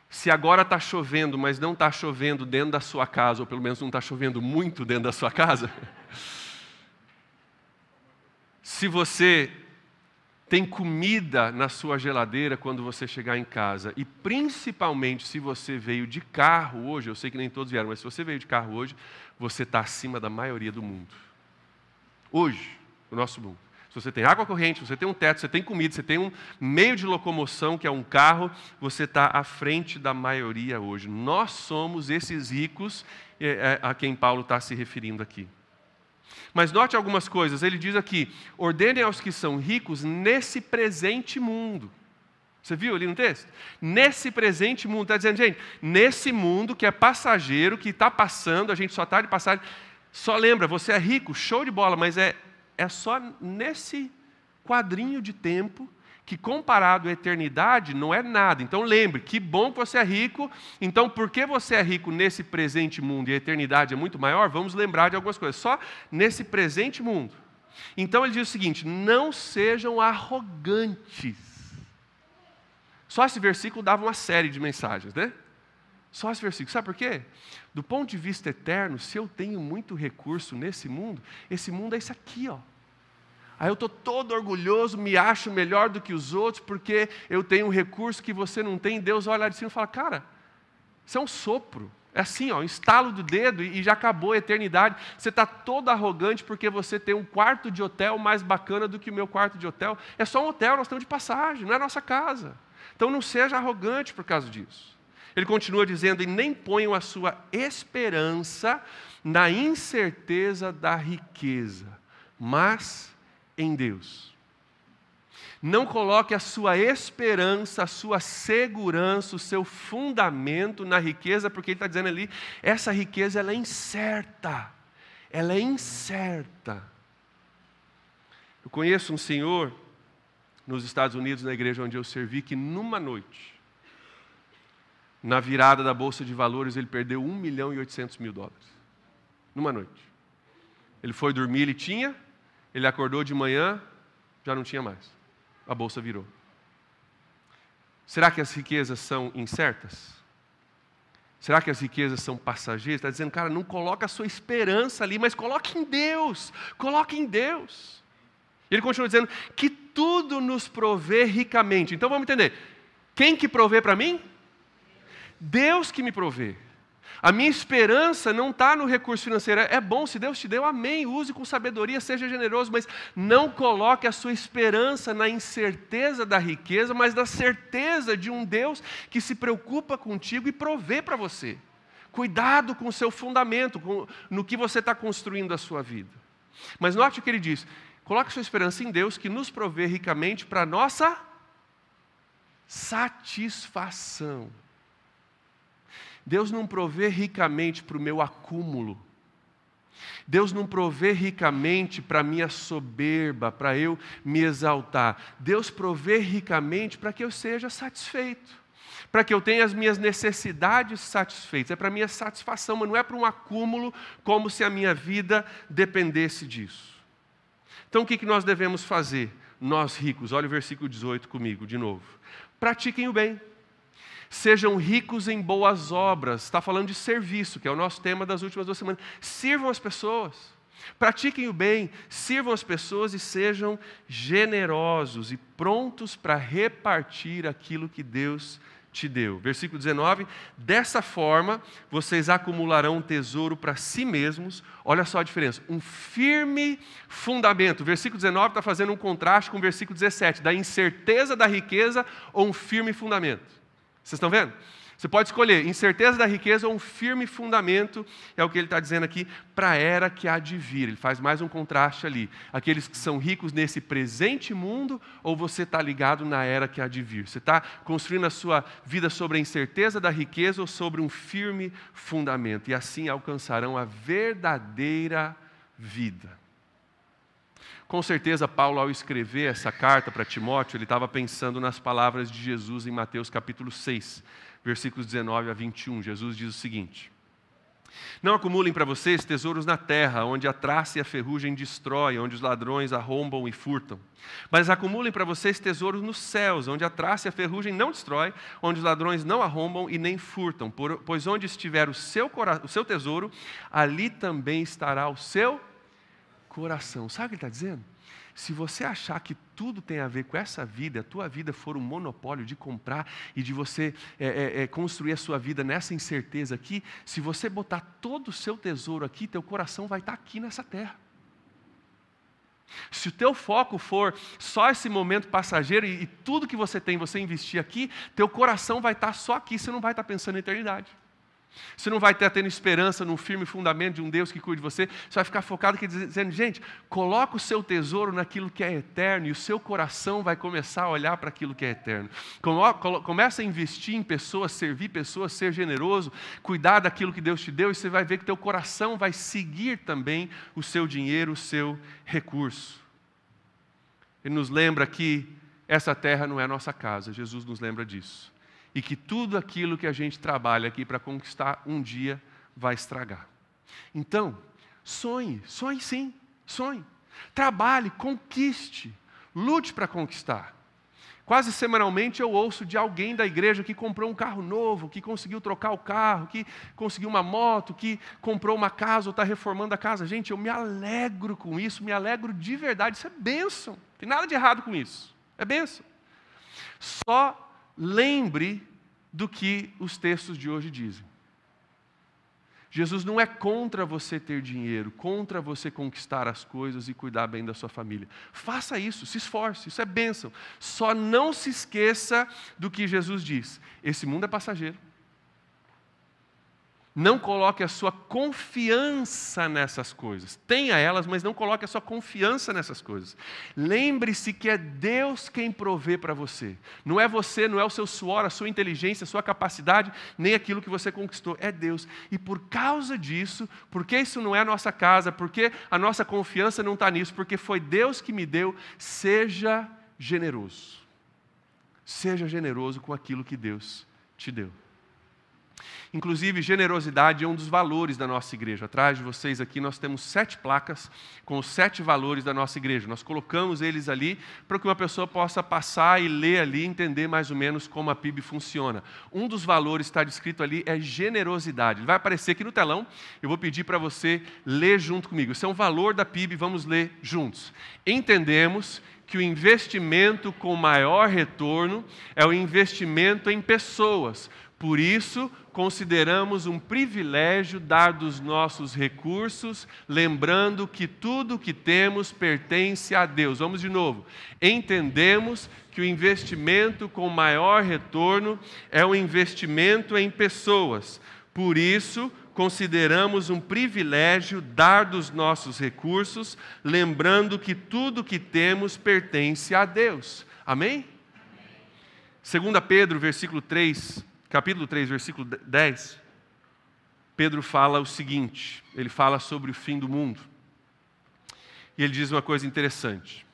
Se agora está chovendo, mas não está chovendo dentro da sua casa, ou pelo menos não está chovendo muito dentro da sua casa, se você tem comida na sua geladeira quando você chegar em casa, e principalmente se você veio de carro hoje, eu sei que nem todos vieram, mas se você veio de carro hoje, você está acima da maioria do mundo. Hoje, o nosso mundo. Se você tem água corrente, você tem um teto, você tem comida, você tem um meio de locomoção que é um carro, você está à frente da maioria hoje. Nós somos esses ricos a quem Paulo está se referindo aqui. Mas note algumas coisas, ele diz aqui, ordenem aos que são ricos nesse presente mundo. Você viu ali no texto? Nesse presente mundo, está dizendo, gente, nesse mundo que é passageiro, que está passando, a gente só está de passagem, só lembra, você é rico, show de bola, mas é só nesse quadrinho de tempo que comparado à eternidade não é nada. Então lembre, que bom que você é rico, então porque você é rico nesse presente mundo e a eternidade é muito maior, vamos lembrar de algumas coisas, só nesse presente mundo. Então ele diz o seguinte, não sejam arrogantes. Só esse versículo dava uma série de mensagens, né? Só esse versículo. Sabe por quê? Do ponto de vista eterno, se eu tenho muito recurso nesse mundo, esse mundo é isso aqui, ó. Aí eu estou todo orgulhoso, me acho melhor do que os outros, porque eu tenho um recurso que você não tem. Deus olha lá de cima e fala, cara, isso é um sopro. É assim, ó, instalo do dedo e já acabou a eternidade. Você está todo arrogante porque você tem um quarto de hotel mais bacana do que o meu quarto de hotel. É só um hotel, nós estamos de passagem, não é nossa casa. Então não seja arrogante por causa disso. Ele continua dizendo, e nem ponham a sua esperança na incerteza da riqueza, mas em Deus. Não coloque a sua esperança, a sua segurança, o seu fundamento na riqueza, porque ele está dizendo ali, essa riqueza ela é incerta. Ela é incerta. Eu conheço um senhor nos Estados Unidos, na igreja onde eu servi, que numa noite, na virada da Bolsa de Valores, ele perdeu $1.800.000. Numa noite. Ele foi dormir, ele tinha, ele acordou de manhã, já não tinha mais. A bolsa virou. Será que as riquezas são incertas? Será que as riquezas são passageiras? Está dizendo, cara, não coloca a sua esperança ali, mas coloque em Deus. Coloque em Deus. Ele continua dizendo que tudo nos provê ricamente. Então vamos entender. Quem que provê para mim? Deus que me provê. A minha esperança não está no recurso financeiro. É bom, se Deus te deu, amém. Use com sabedoria, seja generoso, mas não coloque a sua esperança na incerteza da riqueza, mas na certeza de um Deus que se preocupa contigo e provê para você. Cuidado com o seu fundamento, no que você está construindo a sua vida. Mas note o que ele diz, coloque a sua esperança em Deus que nos provê ricamente para a nossa satisfação. Deus não provê ricamente para o meu acúmulo. Deus não provê ricamente para a minha soberba, para eu me exaltar. Deus provê ricamente para que eu seja satisfeito. Para que eu tenha as minhas necessidades satisfeitas. É para a minha satisfação, mas não é para um acúmulo, como se a minha vida dependesse disso. Então o que nós devemos fazer? Nós ricos, olha o versículo 18 comigo de novo. Pratiquem o bem. Sejam ricos em boas obras. Está falando de serviço, que é o nosso tema das últimas 2 semanas. Sirvam as pessoas. Pratiquem o bem, sirvam as pessoas e sejam generosos e prontos para repartir aquilo que Deus te deu. Versículo 19. Dessa forma, vocês acumularão um tesouro para si mesmos. Olha só a diferença. Um firme fundamento. O versículo 19 está fazendo um contraste com o versículo 17. Da incerteza da riqueza ou um firme fundamento. Vocês estão vendo? Você pode escolher incerteza da riqueza ou um firme fundamento, é o que ele está dizendo aqui, para a era que há de vir. Ele faz mais um contraste ali. Aqueles que são ricos nesse presente mundo, ou você está ligado na era que há de vir? Você está construindo a sua vida sobre a incerteza da riqueza ou sobre um firme fundamento? E assim alcançarão a verdadeira vida. Com certeza, Paulo, ao escrever essa carta para Timóteo, ele estava pensando nas palavras de Jesus em Mateus capítulo 6, versículos 19 a 21. Jesus diz o seguinte: não acumulem para vocês tesouros na terra, onde a traça e a ferrugem destrói, onde os ladrões arrombam e furtam. Mas acumulem para vocês tesouros nos céus, onde a traça e a ferrugem não destrói, onde os ladrões não arrombam e nem furtam. Pois onde estiver o seu tesouro, ali também estará o seu coração. Sabe o que ele está dizendo? Se você achar que tudo tem a ver com essa vida, a tua vida for um monopólio de comprar e de você construir a sua vida nessa incerteza aqui, se você botar todo o seu tesouro aqui, teu coração vai estar aqui nessa terra. Se o teu foco for só esse momento passageiro e tudo que você tem, você investir aqui, teu coração vai estar só aqui, você não vai estar pensando em eternidade. Você não vai estar tendo esperança num firme fundamento de um Deus que cuide de você. Você vai ficar focado aqui dizendo, gente, coloca o seu tesouro naquilo que é eterno e o seu coração vai começar a olhar para aquilo que é eterno. Começa a investir em pessoas, servir pessoas, ser generoso, cuidar daquilo que Deus te deu e você vai ver que teu coração vai seguir também o seu dinheiro, o seu recurso. Ele nos lembra que essa terra não é a nossa casa. Jesus nos lembra disso. E que tudo aquilo que a gente trabalha aqui para conquistar, um dia vai estragar. Então, sonhe sim, sonhe. Trabalhe, conquiste, lute para conquistar. Quase semanalmente eu ouço de alguém da igreja que comprou um carro novo, que conseguiu trocar o carro, que conseguiu uma moto, que comprou uma casa ou está reformando a casa. Gente, eu me alegro com isso, me alegro de verdade. Isso é bênção. Não tem nada de errado com isso. É bênção. Só lembre do que os textos de hoje dizem. Jesus não é contra você ter dinheiro, contra você conquistar as coisas e cuidar bem da sua família. Faça isso, se esforce, isso é bênção. Só não se esqueça do que Jesus diz. Esse mundo é passageiro. Não coloque a sua confiança nessas coisas. Tenha elas, mas não coloque a sua confiança nessas coisas. Lembre-se que é Deus quem provê para você. Não é você, não é o seu suor, a sua inteligência, a sua capacidade, nem aquilo que você conquistou. É Deus. E por causa disso, porque isso não é a nossa casa, porque a nossa confiança não está nisso, porque foi Deus que me deu, seja generoso. Seja generoso com aquilo que Deus te deu. Inclusive, generosidade é um dos valores da nossa igreja. Atrás de vocês aqui nós temos 7 placas com os 7 valores da nossa igreja. Nós colocamos eles ali para que uma pessoa possa passar e ler ali, entender mais ou menos como a PIB funciona. Um dos valores está descrito ali é generosidade. Ele vai aparecer aqui no telão. Eu vou pedir para você ler junto comigo. Esse é um valor da PIB, vamos ler juntos. Entendemos que o investimento com maior retorno é o investimento em pessoas. Por isso, consideramos um privilégio dar dos nossos recursos, lembrando que tudo o que temos pertence a Deus. Vamos de novo. Entendemos que o investimento com maior retorno é um investimento em pessoas. Por isso, consideramos um privilégio dar dos nossos recursos, lembrando que tudo o que temos pertence a Deus. Amém? 2 Pedro, capítulo 3, versículo 10, Pedro fala o seguinte, ele fala sobre o fim do mundo. E ele diz uma coisa interessante.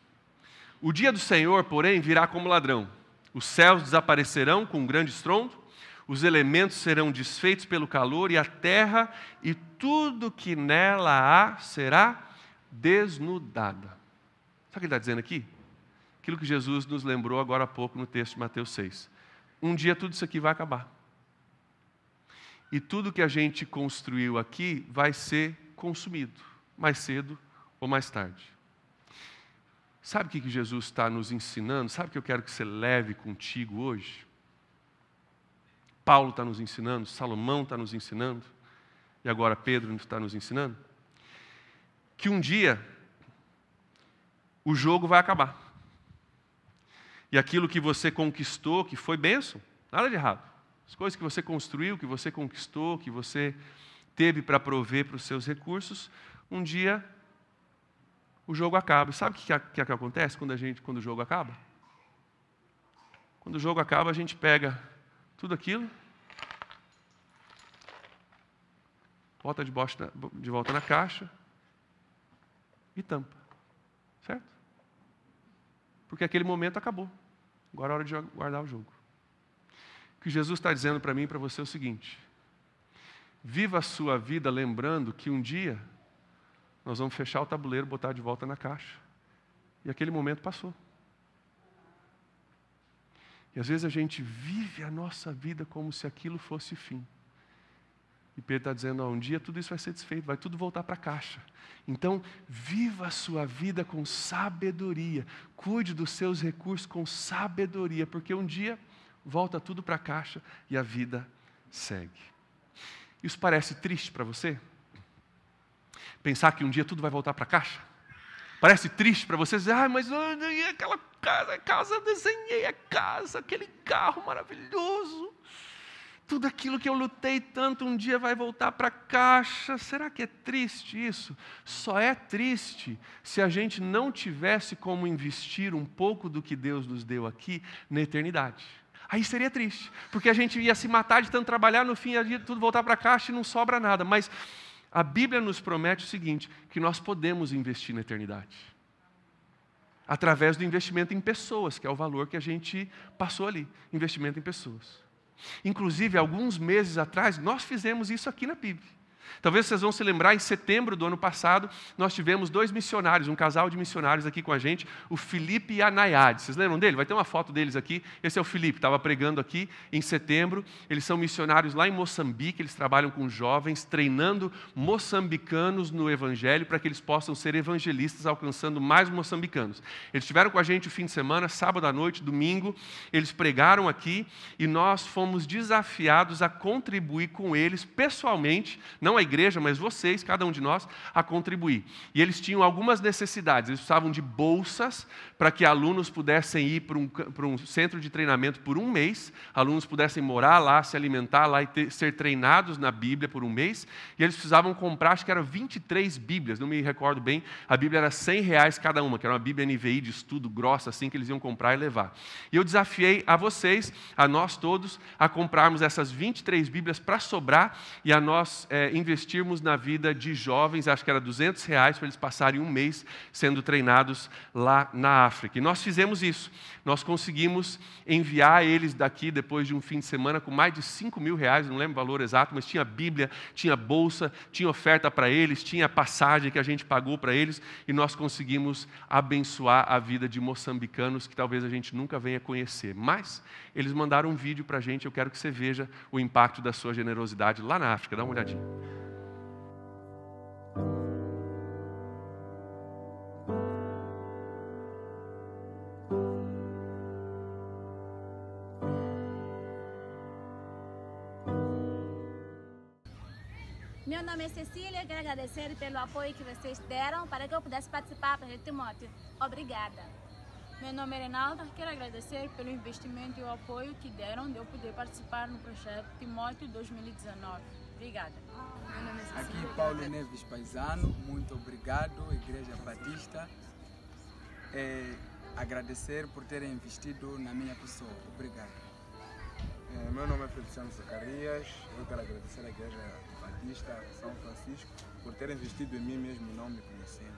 O dia do Senhor, porém, virá como ladrão. Os céus desaparecerão com um grande estrondo, os elementos serão desfeitos pelo calor e a terra e tudo que nela há será desnudada. Sabe o que ele está dizendo aqui? Aquilo que Jesus nos lembrou agora há pouco no texto de Mateus 6. Um dia tudo isso aqui vai acabar. E tudo que a gente construiu aqui vai ser consumido, mais cedo ou mais tarde. Sabe o que Jesus está nos ensinando? Sabe o que eu quero que você leve contigo hoje? Paulo está nos ensinando, Salomão está nos ensinando, e agora Pedro está nos ensinando, que um dia o jogo vai acabar. E aquilo que você conquistou, que foi bênção, nada de errado. As coisas que você construiu, que você conquistou, que você teve para prover para os seus recursos, um dia o jogo acaba. E sabe o que acontece quando o jogo acaba? Quando o jogo acaba, a gente pega tudo aquilo, bota de volta na caixa e tampa. Certo? Porque aquele momento acabou. Agora é hora de guardar o jogo. O que Jesus está dizendo para mim e para você é o seguinte: viva a sua vida lembrando que um dia nós vamos fechar o tabuleiro, botar de volta na caixa. E aquele momento passou. E às vezes a gente vive a nossa vida como se aquilo fosse fim. E Pedro está dizendo, um dia tudo isso vai ser desfeito, vai tudo voltar para a caixa. Então, viva a sua vida com sabedoria. Cuide dos seus recursos com sabedoria, porque um dia volta tudo para a caixa e a vida segue. Isso parece triste para você? Pensar que um dia tudo vai voltar para a caixa? Parece triste para você dizer, mas aquela casa, eu desenhei a casa, aquele carro maravilhoso. Tudo aquilo que eu lutei tanto um dia vai voltar para a caixa. Será que é triste isso? Só é triste se a gente não tivesse como investir um pouco do que Deus nos deu aqui na eternidade. Aí seria triste, porque a gente ia se matar de tanto trabalhar, no fim ia tudo voltar para a caixa e não sobra nada. Mas a Bíblia nos promete o seguinte, que nós podemos investir na eternidade. Através do investimento em pessoas, que é o valor que a gente passou ali. Investimento em pessoas. Inclusive, alguns meses atrás, nós fizemos isso aqui na PIB. Talvez vocês vão se lembrar, em setembro do ano passado, nós tivemos 2 missionários, um casal de missionários aqui com a gente, o Felipe e a Nayade. Vocês lembram dele? Vai ter uma foto deles aqui. Esse é o Felipe, estava pregando aqui em setembro. Eles são missionários lá em Moçambique, eles trabalham com jovens, treinando moçambicanos no Evangelho para que eles possam ser evangelistas, alcançando mais moçambicanos. Eles estiveram com a gente o fim de semana, sábado à noite, domingo, eles pregaram aqui e nós fomos desafiados a contribuir com eles pessoalmente, não a igreja, mas vocês, cada um de nós, a contribuir. E eles tinham algumas necessidades, eles precisavam de bolsas para que alunos pudessem ir para um centro de treinamento por 1 mês, alunos pudessem morar lá, se alimentar lá e ser treinados na Bíblia por 1 mês, e eles precisavam comprar, acho que eram 23 Bíblias, não me recordo bem, a Bíblia era R$100 cada uma, que era uma Bíblia NVI de estudo grossa, assim, que eles iam comprar e levar. E eu desafiei a vocês, a nós todos, a comprarmos essas 23 Bíblias para sobrar e a nós investirmos na vida de jovens, acho que era R$200 para eles passarem 1 mês sendo treinados lá na África. E nós fizemos isso. Nós conseguimos enviar eles daqui depois de um fim de semana com mais de R$5.000, não lembro o valor exato, mas tinha Bíblia, tinha bolsa, tinha oferta para eles, tinha passagem que a gente pagou para eles e nós conseguimos abençoar a vida de moçambicanos que talvez a gente nunca venha conhecer. Mas eles mandaram um vídeo para a gente, eu quero que você veja o impacto da sua generosidade lá na África. Dá uma olhadinha. Meu nome é Cecília, quero agradecer pelo apoio que vocês deram para que eu pudesse participar do Projeto Timóteo. Obrigada. Meu nome é Renalda, quero agradecer pelo investimento e o apoio que deram de eu poder participar no Projeto Timóteo 2019. Obrigada. Meu nome é Cecília. Aqui Paulo Neves Paisano, muito obrigado, Igreja Batista. Agradecer por terem investido na minha pessoa. Obrigado. Meu nome é Feliciano Zacarias, eu quero agradecer à Igreja Batista São Francisco por ter investido em mim mesmo e não me conhecendo.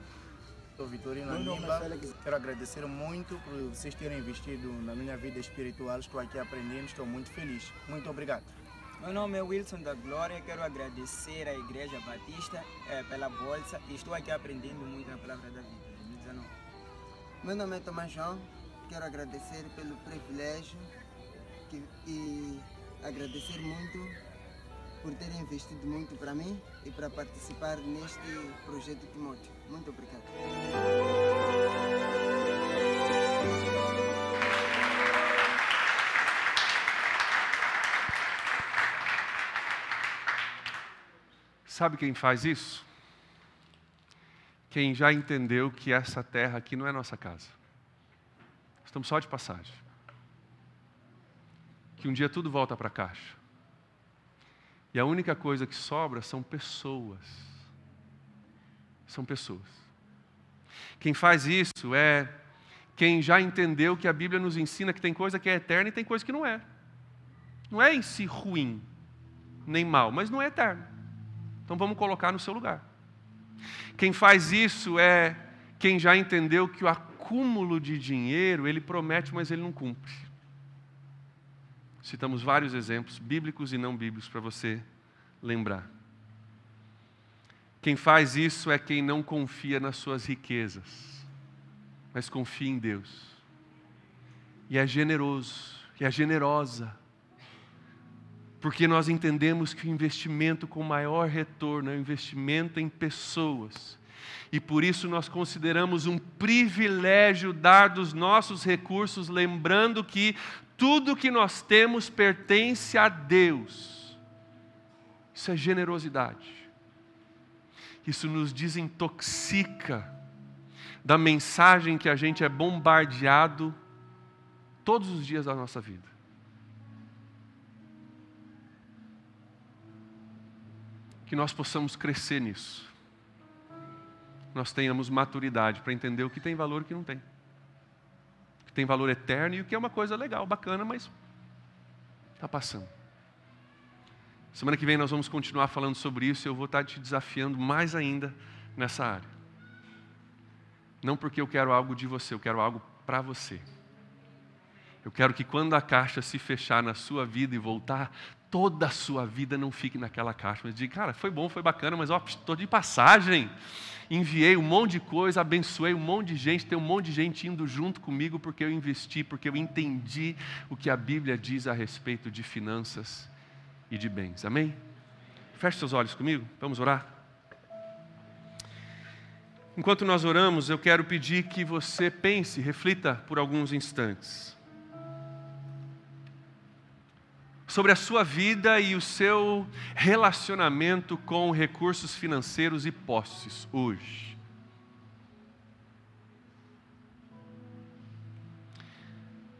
Sou Vitorino Animba, quero agradecer muito por vocês terem investido na minha vida espiritual, estou aqui aprendendo, estou muito feliz. Muito obrigado. Meu nome é Wilson da Glória, quero agradecer à Igreja Batista pela bolsa e estou aqui aprendendo muito na Palavra da Vida, 2019. Meu nome é Tomás João, quero agradecer pelo privilégio e agradecer muito por terem investido muito para mim e para participar neste Projeto Timóteo. Muito obrigado. Sabe quem faz isso? Quem já entendeu que essa terra aqui não é nossa casa. Estamos só de passagem. Que um dia tudo volta para a caixa. E a única coisa que sobra são pessoas. São pessoas. Quem faz isso é quem já entendeu que a Bíblia nos ensina que tem coisa que é eterna e tem coisa que não é. Não é em si ruim, nem mal, mas não é eterno. Então vamos colocar no seu lugar. Quem faz isso é quem já entendeu que o acúmulo de dinheiro, ele promete, mas ele não cumpre. Citamos vários exemplos, bíblicos e não bíblicos, para você lembrar. Quem faz isso é quem não confia nas suas riquezas, mas confia em Deus. E é generoso, e é generosa. Porque nós entendemos que o investimento com maior retorno é o investimento em pessoas. E por isso nós consideramos um privilégio dar dos nossos recursos, lembrando que tudo que nós temos pertence a Deus. Isso é generosidade. Isso nos desintoxica da mensagem que a gente é bombardeado todos os dias da nossa vida. Que nós possamos crescer nisso. Nós tenhamos maturidade para entender o que tem valor e o que não tem. O que tem valor eterno e o que é uma coisa legal, bacana, mas está passando. Semana que vem nós vamos continuar falando sobre isso e eu vou estar te desafiando mais ainda nessa área. Não porque eu quero algo de você, eu quero algo para você. Eu quero que quando a caixa se fechar na sua vida e voltar, toda a sua vida não fique naquela caixa. Mas diga, cara, foi bom, foi bacana, mas estou de passagem. Enviei um monte de coisa, abençoei um monte de gente, tem um monte de gente indo junto comigo porque eu investi, porque eu entendi o que a Bíblia diz a respeito de finanças e de bens. Amém? Feche seus olhos comigo, vamos orar? Enquanto nós oramos, eu quero pedir que você pense, reflita por alguns instantes sobre a sua vida e o seu relacionamento com recursos financeiros e posses hoje.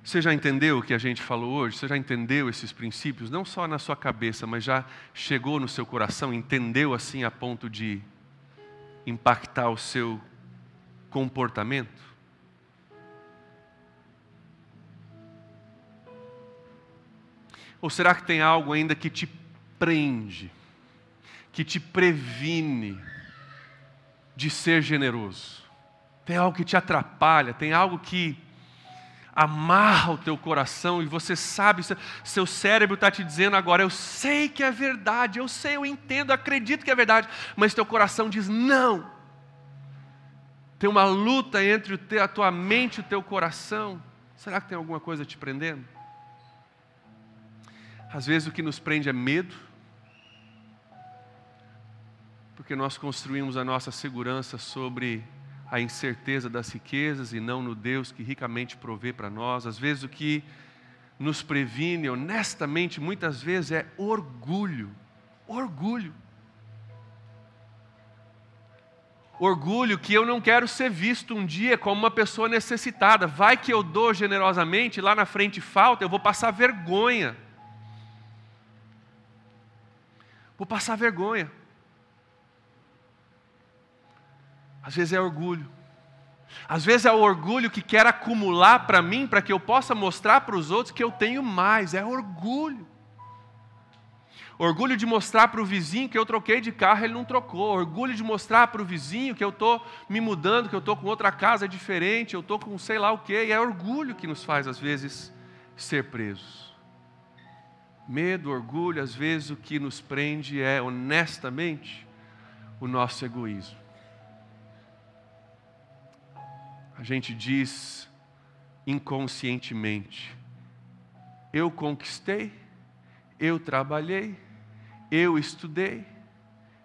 Você já entendeu o que a gente falou hoje? Você já entendeu esses princípios? Não só na sua cabeça, mas já chegou no seu coração, entendeu assim a ponto de impactar o seu comportamento? Ou será que tem algo ainda que te prende, que te previne de ser generoso? Tem algo que te atrapalha, tem algo que amarra o teu coração e você sabe, seu cérebro está te dizendo agora, eu sei que é verdade, eu sei, eu entendo, acredito que é verdade, mas teu coração diz não. Tem uma luta entre a tua mente e o teu coração. Será que tem alguma coisa te prendendo? Às vezes o que nos prende é medo, porque nós construímos a nossa segurança sobre a incerteza das riquezas e não no Deus que ricamente provê para nós. Às vezes o que nos previne, honestamente, muitas vezes é orgulho. Orgulho. Orgulho que eu não quero ser visto um dia como uma pessoa necessitada. Vai que eu dou generosamente, lá na frente falta, eu vou passar vergonha. Vou passar vergonha. Às vezes é orgulho. Às vezes é o orgulho que quer acumular para mim, para que eu possa mostrar para os outros que eu tenho mais. É orgulho. Orgulho de mostrar para o vizinho que eu troquei de carro, ele não trocou. Orgulho de mostrar para o vizinho que eu estou me mudando, que eu estou com outra casa diferente, eu estou com sei lá o quê. E é orgulho que nos faz, às vezes, ser presos. Medo, orgulho, às vezes o que nos prende é, honestamente, o nosso egoísmo. A gente diz inconscientemente, eu conquistei, eu trabalhei, eu estudei,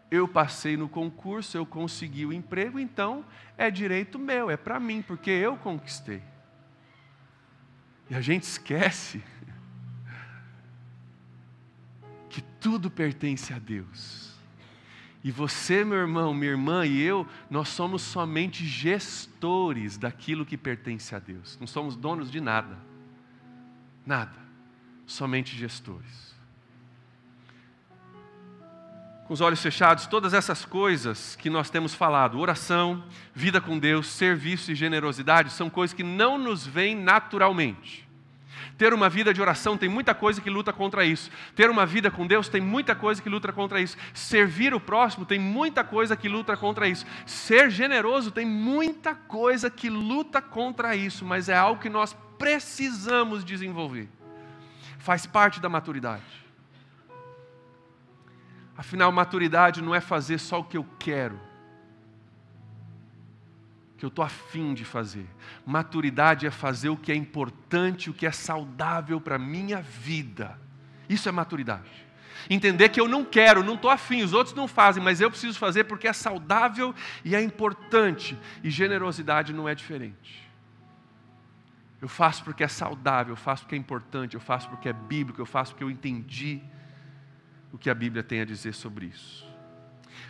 eu passei no concurso, eu consegui o emprego, então é direito meu, é para mim, porque eu conquistei. E a gente esquece que tudo pertence a Deus. E você, meu irmão, minha irmã e eu, nós somos somente gestores daquilo que pertence a Deus. Não somos donos de nada. Nada. Somente gestores. Com os olhos fechados, todas essas coisas que nós temos falado, oração, vida com Deus, serviço e generosidade, são coisas que não nos vêm naturalmente. Ter uma vida de oração tem muita coisa que luta contra isso. Ter uma vida com Deus tem muita coisa que luta contra isso. Servir o próximo tem muita coisa que luta contra isso. Ser generoso tem muita coisa que luta contra isso, mas é algo que nós precisamos desenvolver. Faz parte da maturidade. Afinal, maturidade não é fazer só o que eu quero, que eu estou afim de fazer. Maturidade é fazer o que é importante, o que é saudável para a minha vida. Isso é maturidade. Entender que eu não quero, não estou afim, os outros não fazem, mas eu preciso fazer porque é saudável e é importante. E generosidade não é diferente. Eu faço porque é saudável, eu faço porque é importante, eu faço porque é bíblico, eu faço porque eu entendi o que a Bíblia tem a dizer sobre isso.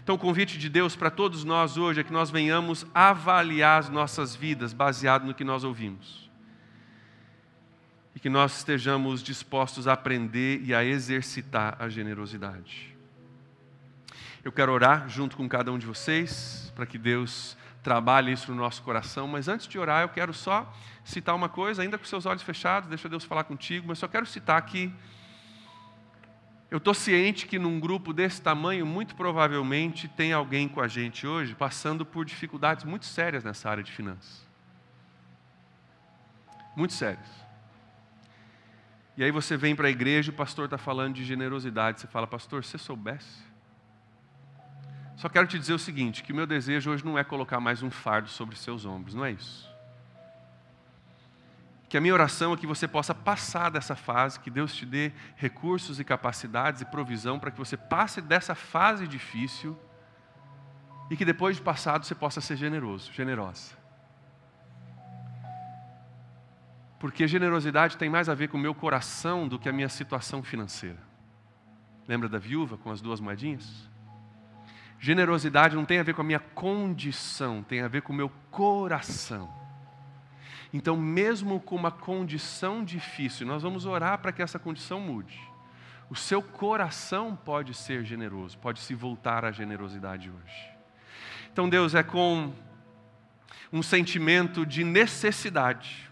Então o convite de Deus para todos nós hoje é que nós venhamos avaliar as nossas vidas baseado no que nós ouvimos. E que nós estejamos dispostos a aprender e a exercitar a generosidade. Eu quero orar junto com cada um de vocês, para que Deus trabalhe isso no nosso coração, mas antes de orar eu quero só citar uma coisa, ainda com seus olhos fechados, deixa Deus falar contigo, mas só quero citar que eu estou ciente que num grupo desse tamanho, muito provavelmente tem alguém com a gente hoje passando por dificuldades muito sérias nessa área de finanças. Muito sérias. E aí você vem para a igreja e o pastor está falando de generosidade. Você fala, pastor, se você soubesse. Só quero te dizer o seguinte, que o meu desejo hoje não é colocar mais um fardo sobre seus ombros, não é isso. Que a minha oração é que você possa passar dessa fase, que Deus te dê recursos e capacidades e provisão para que você passe dessa fase difícil e que depois de passado você possa ser generoso, generosa. Porque generosidade tem mais a ver com o meu coração do que a minha situação financeira. Lembra da viúva com as 2 moedinhas? Generosidade não tem a ver com a minha condição, tem a ver com o meu coração. Então, mesmo com uma condição difícil, nós vamos orar para que essa condição mude. O seu coração pode ser generoso, pode se voltar à generosidade hoje. Então, Deus, é com um sentimento de necessidade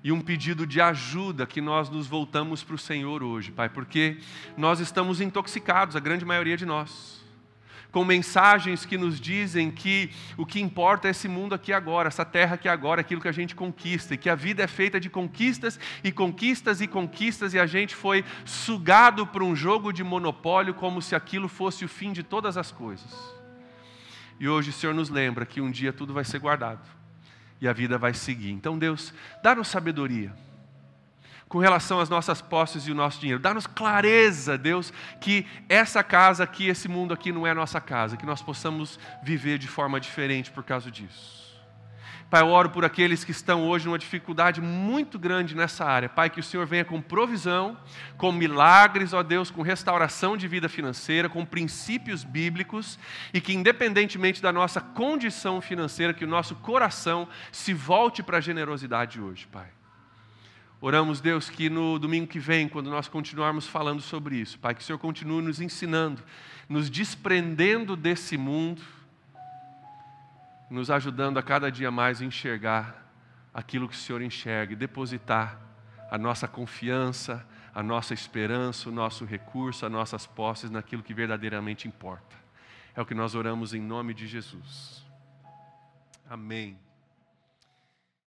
e um pedido de ajuda que nós nos voltamos para o Senhor hoje, Pai, porque nós estamos intoxicados, a grande maioria de nós, com mensagens que nos dizem que o que importa é esse mundo aqui agora, essa terra aqui agora, aquilo que a gente conquista, e que a vida é feita de conquistas e conquistas e conquistas, e a gente foi sugado por um jogo de monopólio como se aquilo fosse o fim de todas as coisas. E hoje o Senhor nos lembra que um dia tudo vai ser guardado e a vida vai seguir. Então, Deus, dá-nos sabedoria com relação às nossas posses e o nosso dinheiro. Dá-nos clareza, Deus, que essa casa aqui, esse mundo aqui não é a nossa casa, que nós possamos viver de forma diferente por causa disso. Pai, eu oro por aqueles que estão hoje numa dificuldade muito grande nessa área. Pai, que o Senhor venha com provisão, com milagres, ó Deus, com restauração de vida financeira, com princípios bíblicos, e que independentemente da nossa condição financeira, que o nosso coração se volte para a generosidade hoje, Pai. Oramos, Deus, que no domingo que vem, quando nós continuarmos falando sobre isso, Pai, que o Senhor continue nos ensinando, nos desprendendo desse mundo, nos ajudando a cada dia mais a enxergar aquilo que o Senhor enxerga e depositar a nossa confiança, a nossa esperança, o nosso recurso, as nossas posses naquilo que verdadeiramente importa. É o que nós oramos em nome de Jesus. Amém.